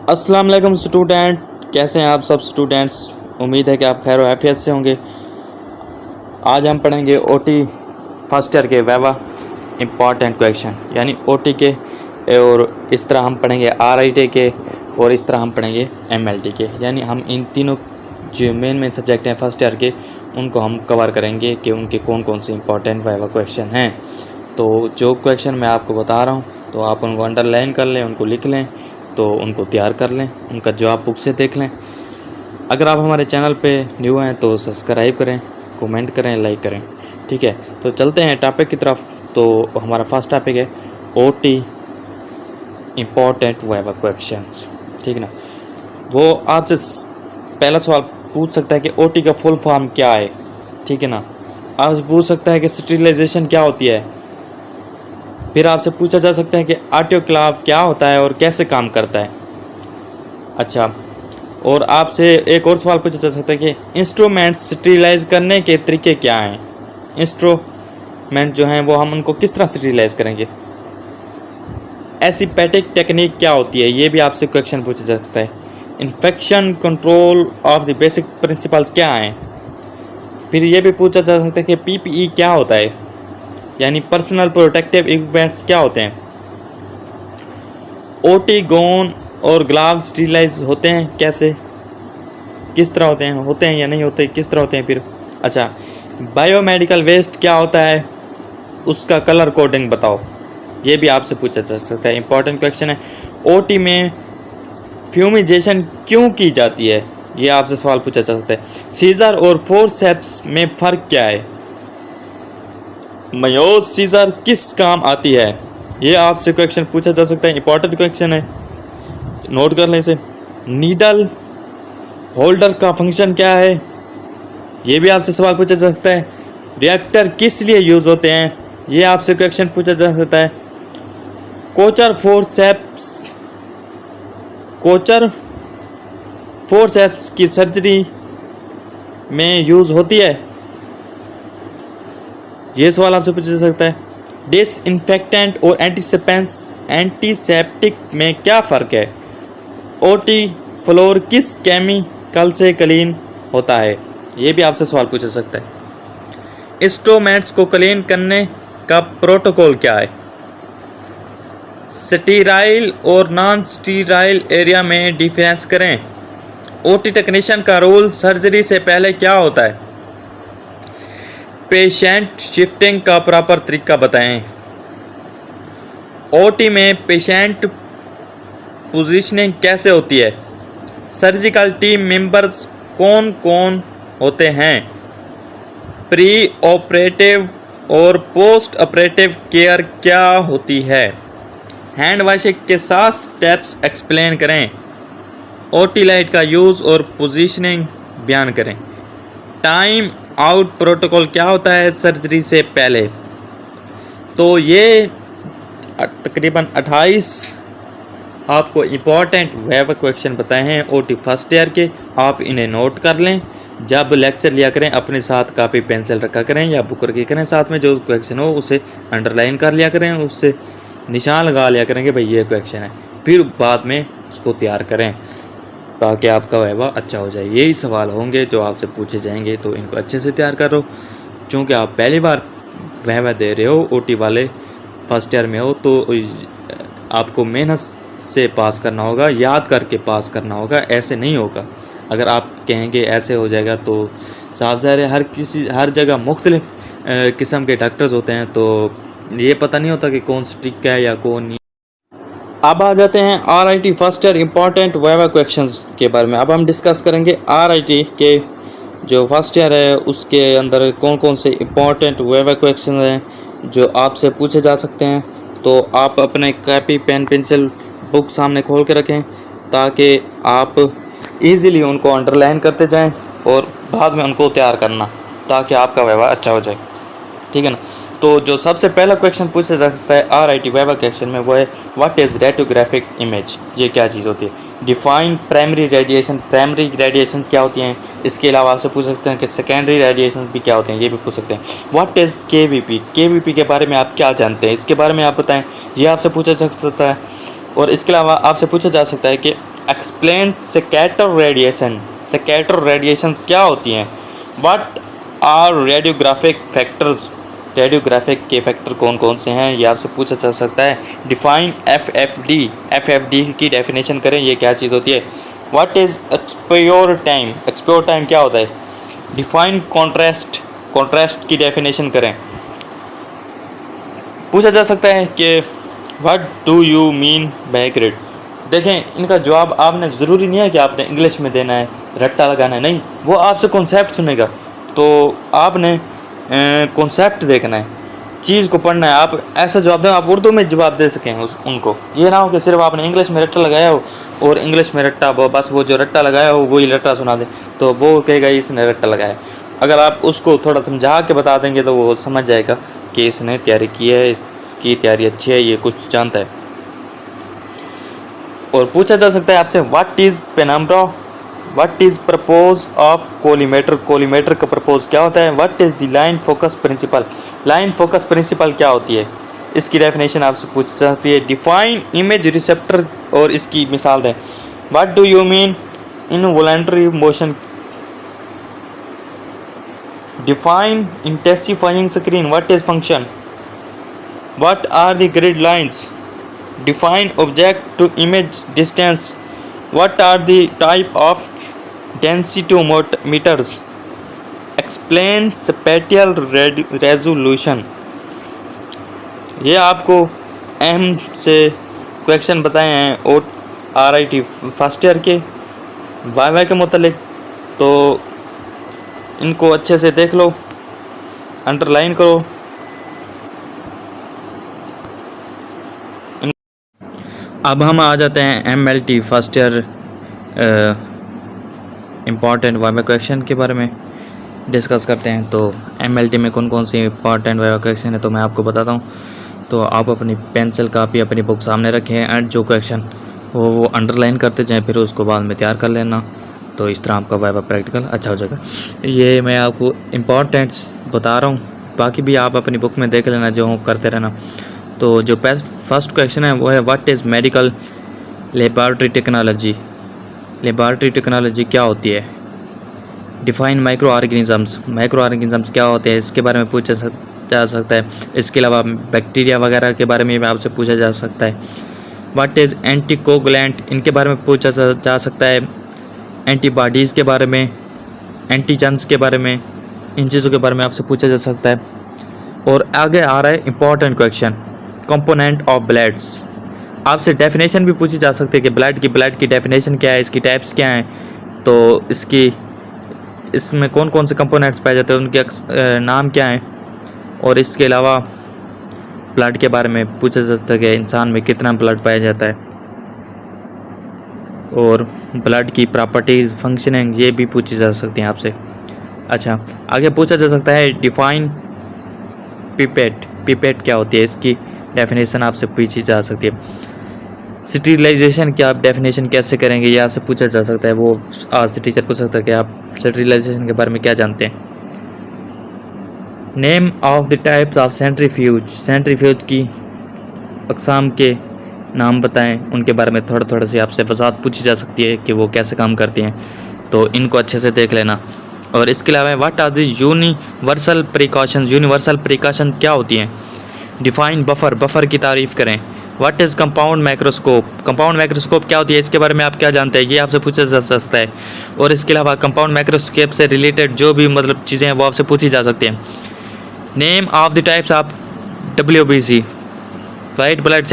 अस्सलाम वालेकुम स्टूडेंट, कैसे हैं आप सब स्टूडेंट्स। उम्मीद है कि आप खैर आफियत से होंगे। आज हम पढ़ेंगे ओटी फर्स्ट ईयर के वाइवा इम्पॉर्टेंट क्वेश्चन यानी ओटी के, और इस तरह हम पढ़ेंगे आरआईटी के, और इस तरह हम पढ़ेंगे एमएलटी के। यानी हम इन तीनों जो मेन सब्जेक्ट हैं फर्स्ट ईयर के, उनको हम कवर करेंगे कि उनके कौन कौन से इम्पॉर्टेंट वाइवा क्वेश्चन हैं। तो जो क्वेश्चन मैं आपको बता रहा हूँ तो आप उनको अंडरलाइन कर लें, उनको लिख लें, तो उनको तैयार कर लें, उनका जवाब बुक से देख लें। अगर आप हमारे चैनल पे न्यू हैं तो सब्सक्राइब करें, कमेंट करें, लाइक करें। ठीक है, तो चलते हैं टॉपिक की तरफ। तो हमारा फर्स्ट टॉपिक है ओटी इम्पॉर्टेंट वाइवा क्वेश्चंस। ठीक है ना। वो आपसे पहला सवाल पूछ सकता है कि ओटी का फुल फॉर्म क्या है। ठीक है ना। आपसे पूछ सकता है कि स्टरीलाइजेशन क्या होती है। फिर आपसे पूछा जा सकता है कि ऑटोक्लेव क्या होता है और कैसे काम करता है। अच्छा, और आपसे एक और सवाल पूछा जा सकता है कि इंस्ट्रूमेंट स्टरीलाइज करने के तरीके क्या हैं। इंस्ट्रूमेंट जो हैं वो हम उनको किस तरह स्टरीलाइज करेंगे। एसिपेटिक टेक्निक क्या होती है, ये भी आपसे क्वेश्चन पूछा जा सकता है। Infection control of the basic principles क्या हैं। फिर ये भी पूछा जा सकता है कि पीपीई क्या होता है, यानी पर्सनल प्रोटेक्टिव इक्विपमेंट्स क्या होते हैं। ओटी गोन और ग्लव्स स्टरीलाइज होते हैं कैसे, किस तरह होते हैं या नहीं होते, किस तरह होते हैं। फिर अच्छा, बायोमेडिकल वेस्ट क्या होता है, उसका कलर कोडिंग बताओ। ये भी आपसे पूछा जा सकता है, इंपॉर्टेंट क्वेश्चन है। ओटी में फ्यूमिजेशन क्यों की जाती है, ये आपसे सवाल पूछा जा सकता है। सीजर और फोर्सेप्स में फ़र्क क्या है। मयोज सीजर किस काम आती है, ये आपसे क्वेश्चन पूछा जा सकता है, इंपॉर्टेंट क्वेश्चन है, नोट कर लें इसे। नीडल होल्डर का फंक्शन क्या है, ये भी आपसे सवाल पूछा जा सकता है। रिएक्टर किस लिए यूज़ होते हैं, ये आपसे क्वेश्चन पूछा जा सकता है। कोचर फोर्सेप्स की सर्जरी में यूज़ होती है, ये सवाल आपसे पूछा जा सकता है। डिसइंफेक्टेंट और एंटीसेप्टिक में क्या फ़र्क है। ओटी फ्लोर किस केमिकल से क्लीन होता है, ये भी आपसे सवाल पूछा जा सकता है। इंस्ट्रूमेंट्स को क्लीन करने का प्रोटोकॉल क्या है। स्टीराइल और नॉन स्टीराइल एरिया में डिफरेंस करें। ओटी टेक्नीशियन का रोल सर्जरी से पहले क्या होता है। पेशेंट शिफ्टिंग का प्रॉपर तरीका बताएं। ओटी में पेशेंट पोजीशनिंग कैसे होती है। सर्जिकल टीम मेंबर्स कौन कौन होते हैं। प्री ऑपरेटिव और पोस्ट ऑपरेटिव केयर क्या होती है। हैंड वॉशिंग के साथ स्टेप्स एक्सप्लेन करें। ओटी लाइट का यूज़ और पोजीशनिंग बयान करें। टाइम आउट प्रोटोकॉल क्या होता है सर्जरी से पहले। तो ये तकरीबन 28 आपको इम्पॉर्टेंट वाइवा क्वेश्चन बताए हैं ओटी फर्स्ट ईयर के। आप इन्हें नोट कर लें, जब लेक्चर लिया करें अपने साथ कापी पेंसिल रखा करें या बुक रखी करें साथ में। जो क्वेश्चन हो उसे अंडरलाइन कर लिया करें, उससे निशान लगा लिया करें कि भाई ये क्वेश्चन है। फिर बाद में उसको तैयार करें ताकि आपका वाइवा अच्छा हो जाए। यही सवाल होंगे जो आपसे पूछे जाएंगे, तो इनको अच्छे से तैयार करो। चूँकि आप पहली बार वाइवा दे रहे हो, ओटी वाले फर्स्ट ईयर में हो, तो आपको मेहनत से पास करना होगा, याद करके पास करना होगा। ऐसे नहीं होगा। अगर आप कहेंगे ऐसे हो जाएगा तो साफ ज़ाहिर है हर जगह मुख्तलिफ किस्म के डॉक्टर्स होते हैं, तो ये पता नहीं होता कि कौन स्ट्रिक्ट है या कौन नहीं। अब आ जाते हैं RIT first year important viva questions के बारे में। अब हम डिस्कस करेंगे आरआईटी के जो फर्स्ट ईयर है उसके अंदर कौन कौन से इम्पॉर्टेंट वाइवा क्वेश्चन हैं जो आपसे पूछे जा सकते हैं। तो आप अपने कॉपी पेन पेंसिल बुक सामने खोल के रखें ताकि आप इजीली उनको अंडरलाइन करते जाएं और बाद में उनको तैयार करना, ताकि आपका वाइवा अच्छा हो जाए। ठीक है ना। तो जो सबसे पहला क्वेश्चन पूछा जा सकता है आरआईटी वाइवा क्वेश्चन में वो है व्हाट इज़ रेडियोग्राफिक इमेज, ये क्या चीज़ होती है। Define primary radiation, primary radiation क्या होती हैं। इसके अलावा आपसे पूछ सकते हैं कि सेकेंडरी रेडिएशन भी क्या होते हैं, ये भी पूछ सकते हैं। व्हाट इज़ केवीपी, केवीपी के बारे में आप क्या जानते हैं, इसके बारे में आप बताएं, ये आपसे पूछा जा सकता है। और इसके अलावा आपसे पूछा जा सकता है कि explain scatter radiation, scatter radiations क्या होती हैं। What are radiographic factors, radiographic के फैक्टर कौन कौन से हैं, ये आपसे पूछा जा सकता है। डिफाइन एफएफडी, एफएफडी की डेफिनेशन करें, ये क्या चीज़ होती है। व्हाट इज़ एक्सप्योर टाइम, एक्सप्योर टाइम क्या होता है। डिफाइन कॉन्ट्रास्ट, कॉन्ट्रास्ट की डेफिनेशन करें। पूछा जा सकता है कि what do you mean by grid. देखें, इनका जवाब आपने ज़रूरी नहीं है कि आपने इंग्लिश में देना है, रट्टा लगाना है, नहीं, वो आपसे कॉन्सेप्ट सुनेगा, तो आपने कॉन्सेप्ट देखना है, चीज़ को पढ़ना है। आप ऐसा जवाब दें आप उर्दू में जवाब दे सकें उनको, ये ना हो कि सिर्फ आपने इंग्लिश में रट्टा लगाया हो और इंग्लिश में रट्टा, बस वो जो रट्टा लगाया हो वही रट्टा सुना दे, तो वो कहेगा इसने रट्टा लगाया। अगर आप उसको थोड़ा समझा के बता देंगे तो वो समझ जाएगा कि इसने तैयारी की है, इसकी तैयारी अच्छी है, ये कुछ जानता है। और पूछा जा सकता है आपसे what is penumbra, what is purpose of collimator, collimator का प्रपोज क्या होता है। What is the line focus principle, line focus principle क्या होती है, इसकी डेफिनेशन आपसे पूछी जाती है। डिफाइन इमेज रिसेप्टर, और इसकी मिसाल दें। What do you mean involuntary motion. Define intensifying screen, what is function. What are the grid lines. Define object to image distance. What are the type of densitometers? Explain spatial resolution. ये आपको अहम से question बताए हैं और RIT first year के Y के मुतालिक, तो इनको अच्छे से देख लो, अंडरलाइन करो। अब हम आ जाते हैं MLT first year important viva question के बारे में डिस्कस करते हैं। तो MLT में कौन कौन सी इम्पॉर्टेंट वाइवा क्वेश्चन है तो मैं आपको बताता हूँ। तो आप अपनी पेंसिल कापी अपनी बुक सामने रखें एंड जो क्वेश्चन वो अंडरलाइन करते जाएँ, फिर उसको बाद में तैयार कर लेना, तो इस तरह आपका वाइवा प्रैक्टिकल अच्छा हो जाएगा। ये मैं आपको इम्पॉर्टेंट्स बता रहा हूँ, बाकी भी आप अपनी बुक में देख लेना, जो करते रहना। तो जो फर्स्ट क्वेश्चन है वो है what is medical laboratory technology, laboratory technology क्या होती है। Define micro organisms, micro organisms क्या होते हैं, इसके बारे में पूछा जा सकता है। इसके अलावा बैक्टीरिया वगैरह के बारे में भी आपसे पूछा जा सकता है। व्हाट इज़ एंटीकोगुलेंट, इनके बारे में पूछा जा सकता है। एंटीबॉडीज़ के बारे में, एंटीजेंस के बारे में, इन चीज़ों के बारे में आपसे पूछा जा सकता है। और आगे आ रहा है important question, component of bloods. आपसे डेफिनेशन भी पूछी जा सकती है कि ब्लड की डेफिनेशन क्या है, इसकी टाइप्स क्या हैं, तो इसमें कौन कौन से कंपोनेंट्स पाए जाते हैं, उनके नाम क्या हैं। और इसके अलावा ब्लड के बारे में पूछा जा सकता है कि इंसान में कितना ब्लड पाया जाता है, और ब्लड की प्रॉपर्टीज़, फंक्शनिंग, ये भी पूछी जा सकती हैं आपसे। अच्छा, आगे पूछा जा सकता है डिफाइन पिपेट, पिपेट क्या होती है, इसकी डेफिनेशन आपसे पूछी जा सकती है। स्टरीलाइजेशन की आप डेफिनेशन कैसे करेंगे, ये आपसे पूछा जा सकता है। वो आपसे टीचर पूछ सकता है कि आप स्टरीलाइजेशन के बारे में क्या जानते हैं। Name of the types of centrifuge, centrifuge की अक़साम के नाम बताएं, उनके बारे में थोड़ा सी आपसे वजाहत पूछी जा सकती है कि वो कैसे काम करती हैं, तो इनको अच्छे से देख लेना। और इसके अलावा what are the universal precaution, universal precaution क्या होती हैं। डिफाइन बफर, बफर की तारीफ़ करें। What is compound microscope, compound microscope क्या होती है, इसके बारे में आप क्या जानते हैं, ये आपसे पूछा जा सकता है। और इसके अलावा कंपाउंड माइक्रोस्कोप से रिलेटेड जो भी मतलब चीज़ें हैं वो आपसे पूछी जा सकती हैं। Name of the types of WBC, white blood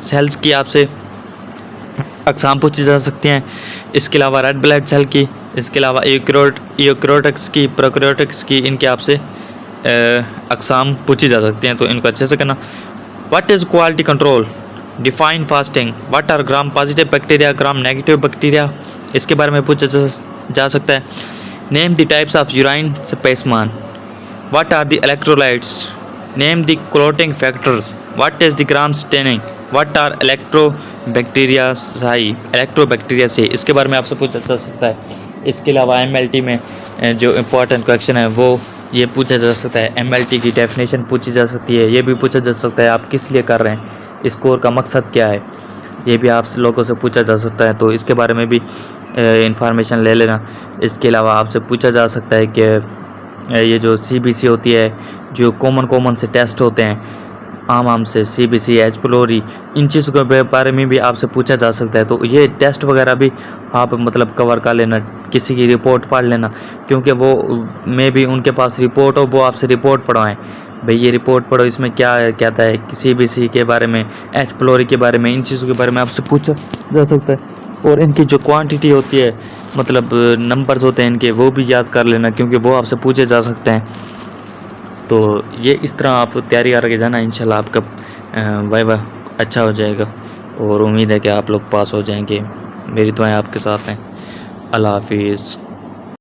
cells की आपसे अक़साम पूछी जा सकती हैं। इसके अलावा रेड ब्लड सेल की, इसके अलावा यूकैरियोटिक्स की, प्रोकैरियोटिक्स की, इनके आपसे अक़साम पूछी जा सकती हैं, तो इनको अच्छे से करना। What is quality control, define fasting. What are gram positive bacteria, gram negative bacteria, इसके बारे में पूछा जा सकता है। Name the types of urine specimen. What are the electrolytes, name the clotting factors. What is the gram staining. What are enterobacteriaceae, enterobacteriaceae, इसके बारे में आपसे पूछा जा सकता है। इसके अलावा MLT में जो इम्पोर्टेंट क्वेश्चन है वो ये पूछा जा सकता है। MLT की डेफिनेशन पूछी जा सकती है। ये भी पूछा जा सकता है आप किस लिए कर रहे हैं, स्कोर का मकसद क्या है। ये भी आप लोगों से पूछा जा सकता है, तो इसके बारे में भी इंफॉर्मेशन ले लेना। इसके अलावा आपसे पूछा जा सकता है कि ये जो CBC होती है, जो कॉमन से टेस्ट होते हैं आम से, CBC, एचप्लोरी, इन चीज़ों के बारे में भी आपसे पूछा जा सकता है। तो ये टेस्ट वगैरह भी आप मतलब कवर कर लेना, किसी की रिपोर्ट पढ़ लेना, क्योंकि वो में भी उनके पास रिपोर्ट हो, वो आपसे रिपोर्ट पढ़वाएं, भाई ये रिपोर्ट पढ़ो, इसमें क्या कहता है, CBC के बारे में, एचप्लोरी के बारे में, इन चीज़ों के बारे में आपसे पूछा जा सकता है। और इनकी जो क्वांटिटी होती है, मतलब नंबर्स होते हैं इनके, वो भी याद कर लेना, क्योंकि वो आपसे पूछे जा सकते हैं। तो ये इस तरह आप तैयारी करके जाना, इंशाल्लाह आपका वाइवा अच्छा हो जाएगा, और उम्मीद है कि आप लोग पास हो जाएंगे। मेरी दुआएं आपके साथ हैं। अल्लाह हाफिज़।